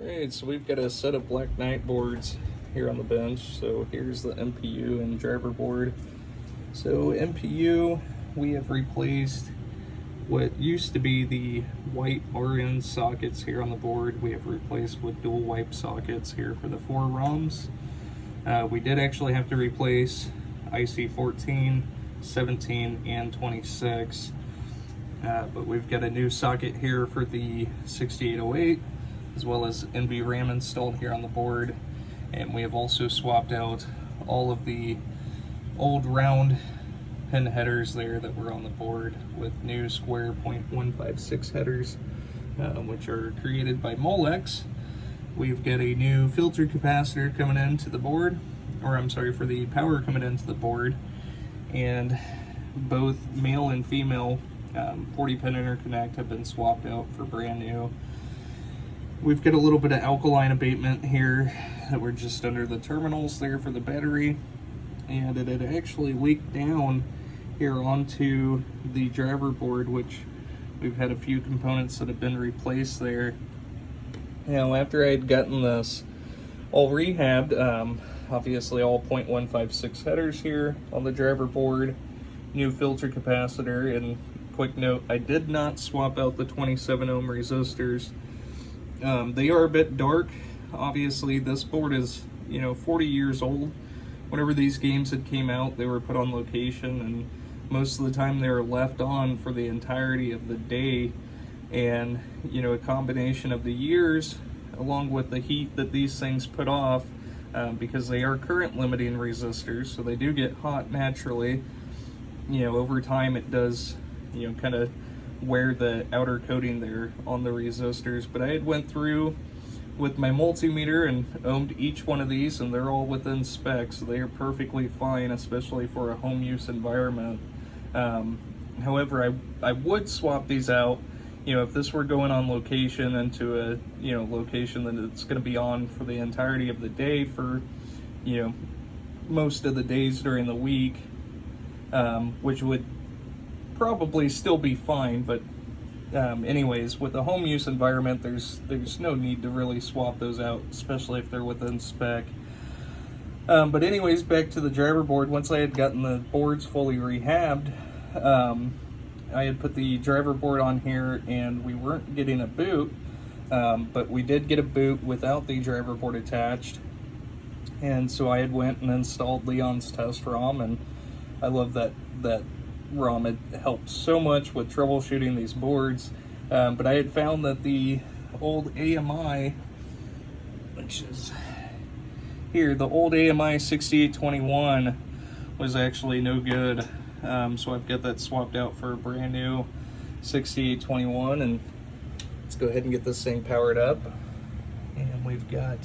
Alright, so we've got a set of Black Knight boards here on the bench. So here's the MPU and driver board. So MPU, we have replaced what used to be the white RN sockets here on the board. We have replaced with dual wipe sockets here for the 4 ROMs. We did actually have to replace IC 14, 17, and 26. But we've got a new socket here for the 6808, as well as NVRAM installed here on the board. And we have also swapped out all of the old round pin headers there that were on the board with new square .156 headers, which are created by Molex. We've got a new filter capacitor coming into the board, or I'm sorry, for the power coming into the board, and both male and female 40 pin interconnect have been swapped out for brand new. We've got a little bit of alkaline abatement here that we're just under the terminals there for the battery, and it had actually leaked down here onto the driver board, which we've had a few components that have been replaced there. Now, after I had gotten this all rehabbed, obviously all .156 headers here on the driver board, new filter capacitor, and quick note, I did not swap out the 27 ohm resistors. They are a bit dark. Obviously, this board is, 40 years old. Whenever these games had came out, they were put on location, and most of the time they were left on for the entirety of the day. And, a combination of the years, along with the heat that these things put off, because they are current limiting resistors, so they do get hot naturally. Over time it does, kind of wear the outer coating there on the resistors. But I had went through with my multimeter and ohmed each one of these, and they're all within spec, so they are perfectly fine, especially for a home use environment. However, I would swap these out, if this were going on location into a, location that it's going to be on for the entirety of the day for, most of the days during the week, which would probably still be fine. But anyways, with the home use environment, there's no need to really swap those out, especially if they're within spec. But anyways, back to the driver board. Once I had gotten the boards fully rehabbed, I had put the driver board on here, and we weren't getting a boot, but we did get a boot without the driver board attached. And so I had went and installed Leon's test ROM, and I love that ROM. It helped so much with troubleshooting these boards. But I had found that the old AMI, which is here, the old AMI 6821 was actually no good. So I've got that swapped out for a brand new 6821, and let's go ahead and get this thing powered up. And we've got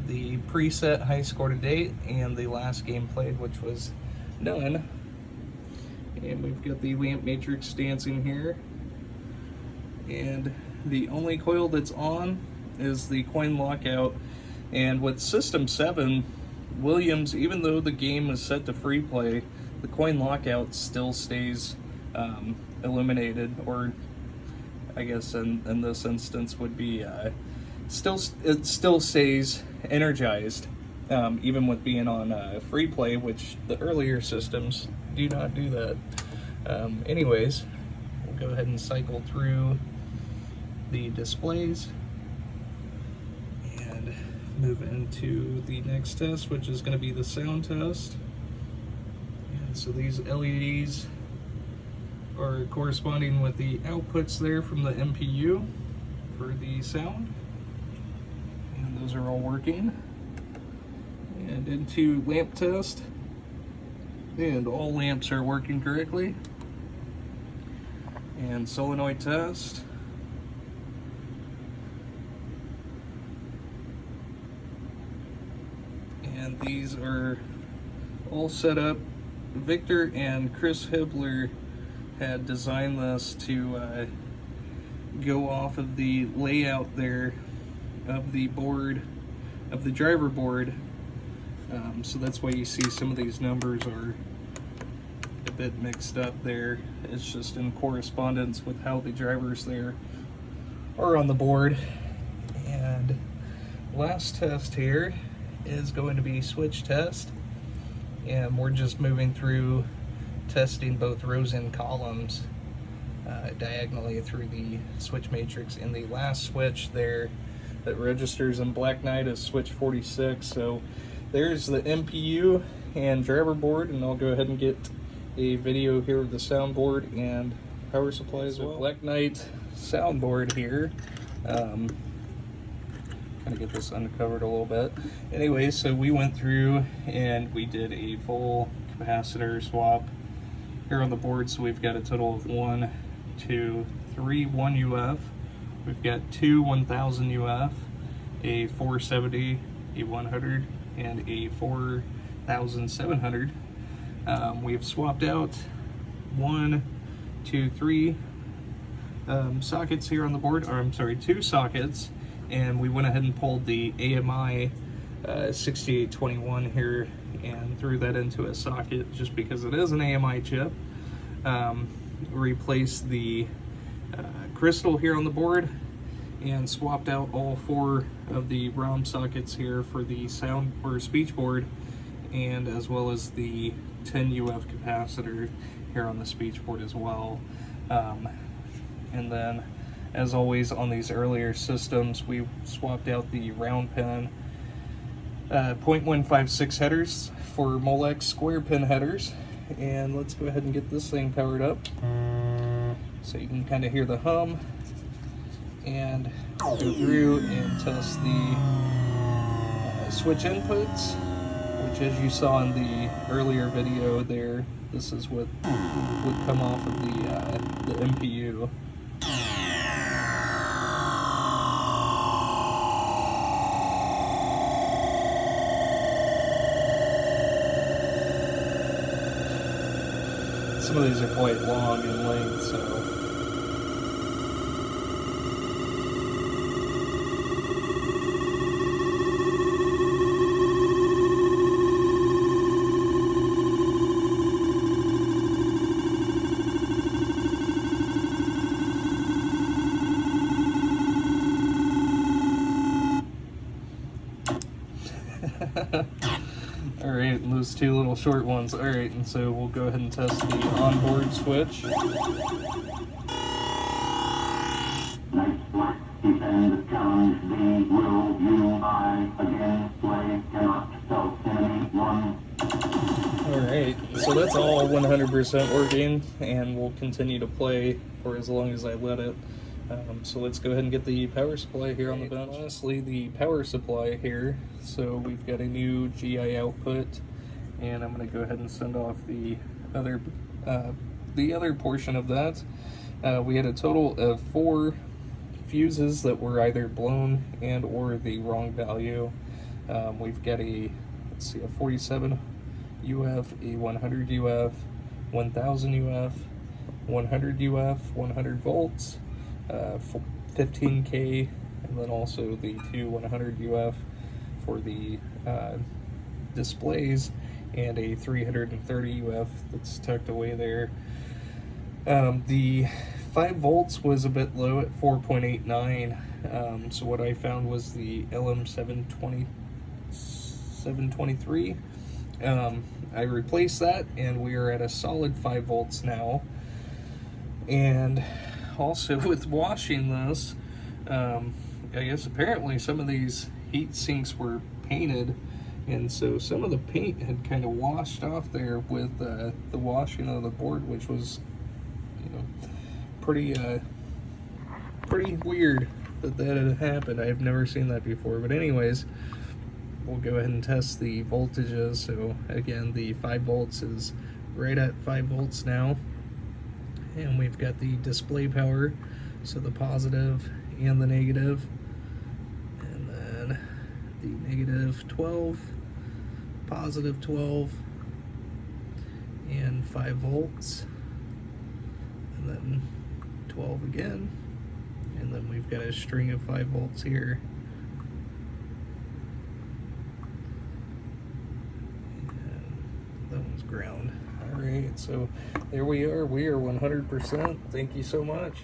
the preset high score to date and the last game played, which was none. And we've got the lamp matrix dancing here, and the only coil that's on is the coin lockout. And with System 7, Williams, even though the game is set to free play, the coin lockout still stays illuminated, or I guess in this instance would be it still stays energized, even with being on free play, which the earlier systems do not do that. Anyways, we'll go ahead and cycle through the displays and move into the next test, which is going to be the sound test. And so these LEDs are corresponding with the outputs there from the MPU for the sound, and those are all working. And into lamp test, and all lamps are working correctly. And solenoid test. And these are all set up. Victor and Chris Hibbler had designed this to go off of the layout there of the board, of the driver board. So that's why you see some of these numbers are a bit mixed up there. It's just in correspondence with how the drivers there are on the board. And last test here is going to be switch test, and we're just moving through testing both rows and columns diagonally through the switch matrix. In the last switch there that registers in Black Knight is switch 46. So there's the MPU and driver board, and I'll go ahead and get a video here of the soundboard and power supply as well. Black Knight soundboard here. Kind of get this uncovered a little bit. Anyway, so we went through and we did a full capacitor swap here on the board. So we've got a total of 1, 2, 3 1 UF. We've got 2 1000 UF, a 470, a 100, and a 4700. We've swapped out 1, 2, 3 sockets here on the board, or I'm sorry, 2 sockets, and we went ahead and pulled the AMI 6821 here and threw that into a socket just because it is an AMI chip. Replaced the crystal here on the board and swapped out all 4 of the ROM sockets here for the sound or speech board, and as well as the 10 UF capacitor here on the speech board as well. And then, as always on these earlier systems, we swapped out the round pin 0.156 headers for Molex square pin headers. And let's go ahead and get this thing powered up so you can kind of hear the hum, and go through and test the switch inputs, which, as you saw in the earlier video there, this is what would come off of the MPU. Some of these are quite long in length, so Alright, those 2 little short ones. Alright, and so we'll go ahead and test the onboard switch. Nice black, defend, challenge, B, will, U, I, again, play, cannot, self, enemy, 1. Alright, so that's all 100% working, and we'll continue to play for as long as I let it. So let's go ahead and get the power supply here on the bench. Honestly, the power supply here, so we've got a new GI output, and I'm going to go ahead and send off the other portion of that. We had a total of 4 fuses that were either blown and or the wrong value. We've got a 47 UF, a 100 UF, 1000 UF, 100 UF, 100 volts, 15K, and then also the 2 100 UF for the displays, and a 330 UF that's tucked away there. The 5 volts was a bit low at 4.89, so what I found was the LM723. I replaced that, and we are at a solid 5 volts now. And also, with washing this, I guess apparently some of these heat sinks were painted, and so some of the paint had kind of washed off there with the washing of the board, which was, you know, pretty weird that had happened. I've never seen that before. But anyways, we'll go ahead and test the voltages. So again, the 5 volts is right at 5 volts now. And we've got the display power, so the positive and the negative, and then the negative 12, positive 12, and 5 volts, and then 12 again, and then we've got a string of 5 volts here. And that one's ground. Alright, so there we are 100%. Thank you so much.